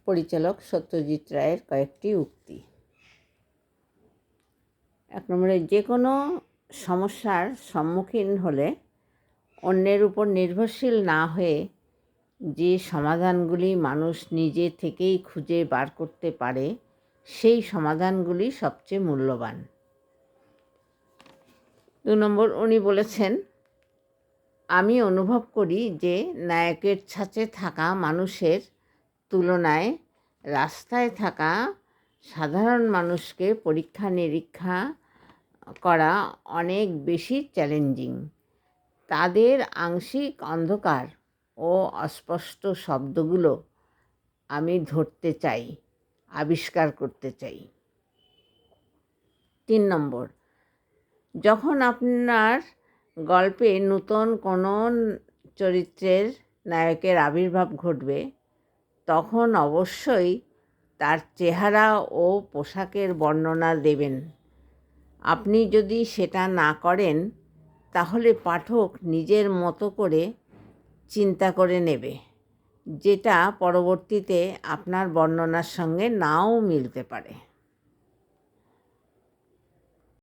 পরিচালক সত্যজিৎ রায়ের কয়েকটি উক্তি। 1 নম্বরে, যে কোনো সমস্যার সম্মুখীন হলে অন্যের উপর নির্ভরশীল না হয়ে যে সমাধানগুলি মানুষ নিজে থেকেই খুঁজে বার করতে পারে সেই সমাধানগুলি সবচেয়ে মূল্যবান। 2 নম্বর, উনি বলেছেন, আমি অনুভব করি যে নায়কের ছাঁচে থাকা মানুষের তুলনায় রাস্তায় থাকা সাধারণ মানুষকে পরীক্ষা নিরীক্ষা করা অনেক বেশি চ্যালেঞ্জিং। তাদের আংশিক অন্ধকার ও অস্পষ্ট শব্দগুলো আমি ধরতে চাই, আবিষ্কার করতে চাই। 3 নম্বর, যখন আপনার গল্পে নতুন কোনো চরিত্রের নায়কের আবির্ভাব ঘটবে, তখন অবশ্যই তার চেহারা ও পোশাকের বর্ণনা দেবেন। আপনি যদি সেটা না করেন তাহলে পাঠক নিজের মতো করে চিন্তা করে নেবে, যেটা পরবর্তীতে আপনার বর্ণনার সঙ্গে নাও মিলতে পারে।